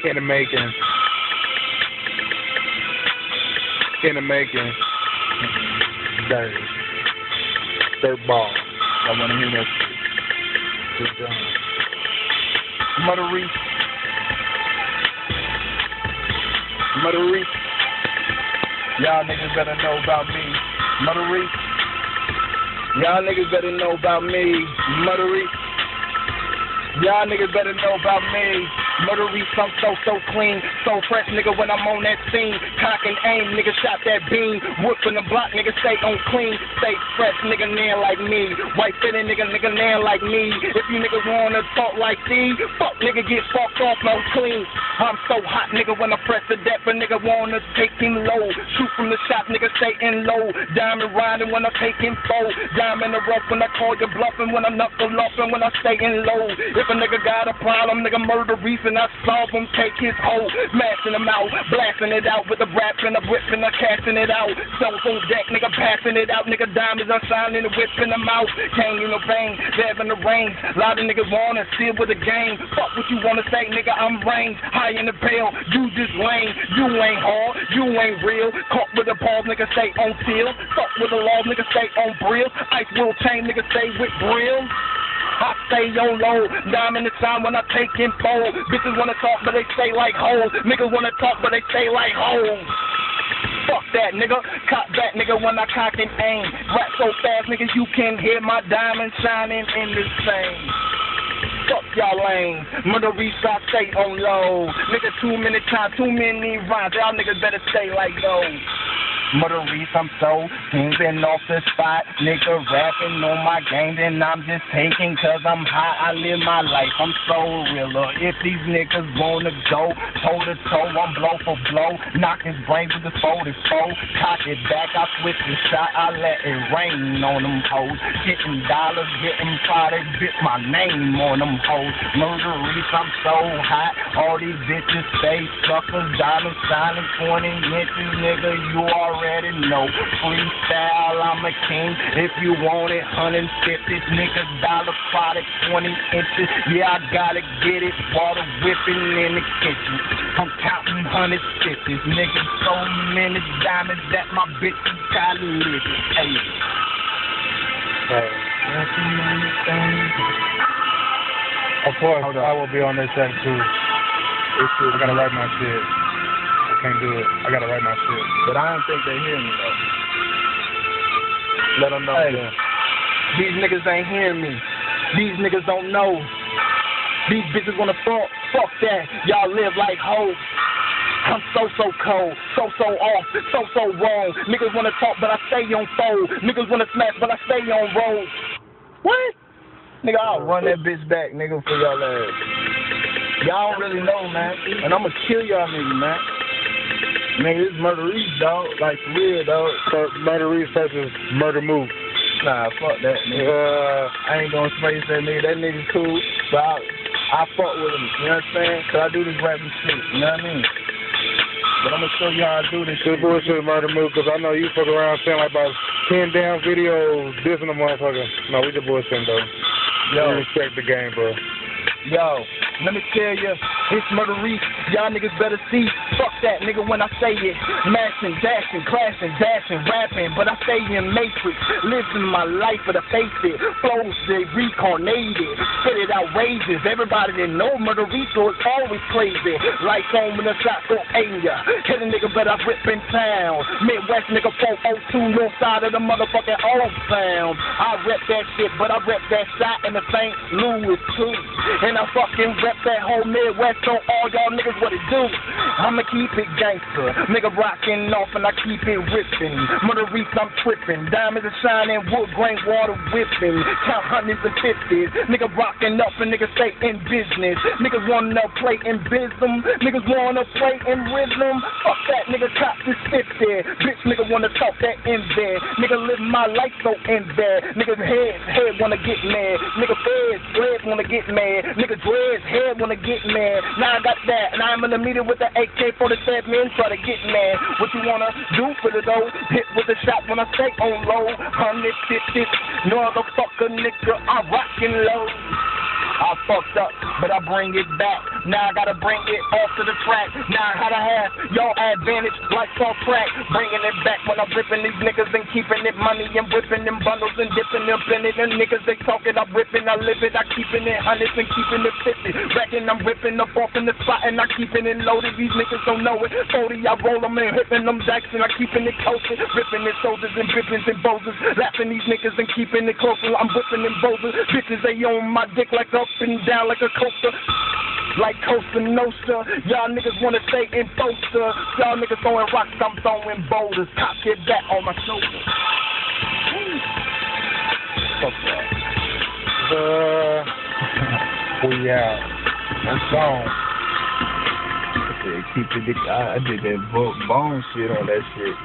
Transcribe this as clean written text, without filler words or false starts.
In the making. In the making. Dirt ball. I want to hear that shit. Good job. Mother Reese. Mother Reese. Y'all niggas better know about me. Mother Reese. Y'all niggas better know about me. Mother Reese. Y'all niggas better know about me. Murder Reese, I'm so clean, so fresh, nigga, when I'm on that scene. Cock and aim, nigga, shot that beam. Whooping the block, nigga, stay on clean. Stay fresh, nigga, nail like me. White fitting, nigga, nail like me. If you niggas wanna talk like these, fuck, nigga, get fucked off, no clean. I'm so hot, nigga, when I press the death, a nigga wanna take him low. Shoot from the shop, nigga, stay in low. Diamond riding when I take him foe. Diamond the rough when I call you bluffing. When I knuckle up and when I stay in low. If a nigga got a problem, nigga, Murder Reese. And I solve him, take his hoe, mashing him out, blasting it out with a rap and a whip and a casting it out. Cells on deck, nigga, passing it out, nigga, diamonds I'm shining and whipping them out. Can't you no bang, they're in the range. A lot of niggas wanna steal with the game. Fuck what you wanna say, nigga, I'm range. High in the bell, you just lame. You ain't hard, you ain't real. Caught with the balls, nigga, stay on till. Fuck with the laws, nigga, stay on brill. Ice will chain, nigga, stay with brill. I stay on low, dime in the time when I take info. Bitches wanna talk, but they stay like hoes. Niggas wanna talk, but they stay like hoes. Fuck that, nigga. Cock back, nigga, when I cock and aim. Rap so fast, nigga, you can hear my diamond shining in the same. Fuck y'all lame. Murder Reese, I stay on low. Nigga, too many times, too many rhymes. Y'all niggas better stay like those. Murder Reese, I'm so been off the spot. Nigga rapping on my game, then I'm just taking cause I'm hot. I live my life, I'm so realer. If these niggas wanna go toe to toe, I'm blow for blow. Knock his brains with the folded foe. Cock it back, I switch the shot, I let it rain on them hoes. Getting dollars, getting product, bit my name on them hoes. Murder Reese, I'm so hot. All these bitches stay suckers, diamonds shining 20 inches, nigga, you already know. Freestyle, I'm a king. If you want it, 150 niggas, dollar product, 20 inches. Yeah, I gotta get it. Water whipping in the kitchen. I'm counting 150s, niggas. So many diamonds that my bitches gotta live it. Hey. Of course, I will be on this track too. I gotta write my shit. I can't do it. I gotta write my shit. But I don't think they hear me though. Let them know. Hey, then. these niggas ain't hearing me. These niggas don't know. These bitches wanna fuck. Fuck that. Y'all live like hoes. I'm so cold, so off, so wrong. Niggas wanna talk, but I stay on fold. Niggas wanna smash, but I stay on roll. What? Nigga, I'll run that bitch back, nigga, for y'all ass. Y'all don't really know, man. And I'ma kill y'all niggas, man. Man, this Murder Reese, dog. Like, for real, dog. Murder Reese versus Murder Move. Nah, fuck that, nigga. I ain't gonna space that nigga. That nigga cool, but I fuck with him. You know what I'm saying? Cause I do this rapping shit. You know what I mean? But I'm gonna show you how I do this shit. Good bullshit, Murder Move, because I know you fuck around saying like about 10 damn videos dissing a motherfucker. No, we just bullshitting, though. Yo. We respect the game, bro. Yo, let me tell you, it's Murder Reese. Y'all niggas better see. Fuck that, nigga, when I say it. Mashing, dashing, clashing, dashing, rapping. But I stay in Matrix. Living my life for the face it. Flows, they reincarnated. Spit it outrageous. Everybody that know Murder Reese, so it's always crazy. Lights on when the shot go aim ya. Hit a nigga, but I rip in town. Midwest nigga 402, north side of the motherfucking old sound. I rep that shit, but I rep that shot in the St. Louis too. And I fucking rep that whole Midwest on all y'all niggas what it do. I'ma keep it gangster. Nigga rockin' off and I keep it rippin'. Murder Reese, I'm trippin'. Diamonds are shining, wood grain, water whipping. Count hundreds and fifties. Nigga rockin' up and niggas stay in business. Niggas wanna play in bism. Niggas wanna play in rhythm. Fuck that, nigga cop this 50. Bitch, nigga wanna talk that in there. Nigga live my life so in there. Niggas head wanna get mad. Nigga feds wanna get mad. Nigga dreads, head wanna get mad. Now I got that, and I'm in the meeting with the AK-47 men, try to get mad. What you wanna do for the dough? Hit with the shot when I stay on low. 150, no motherfucker, nigga, I'm rockin' low. I fucked up, but I bring it back. Now I gotta bring it off to the track. Now I gotta have y'all advantage like soft track. Bringing it back when I'm ripping these niggas and keeping it money and whipping them bundles and dipping them in it. And niggas they talking, I'm ripping, I live it, I keeping it hundreds and keeping it 50. Racking, I'm ripping up off in the spot and I keeping it loaded. These niggas don't know it. 40, I roll them and hipping them jacks and I keeping it coasted. Ripping it soldiers and bippins and bozers. Laughing these niggas and keeping it closer. I'm whipping them bozers. Bitches, they on my dick like up and down like a coaster. Like Costa Nostra, y'all niggas wanna stay in poster. Y'all niggas throwing rocks, I'm throwing boulders. Cock it back on my shoulder. Fuck that. We out. That's gone. I said, keep the dick. I did that bone shit on that shit.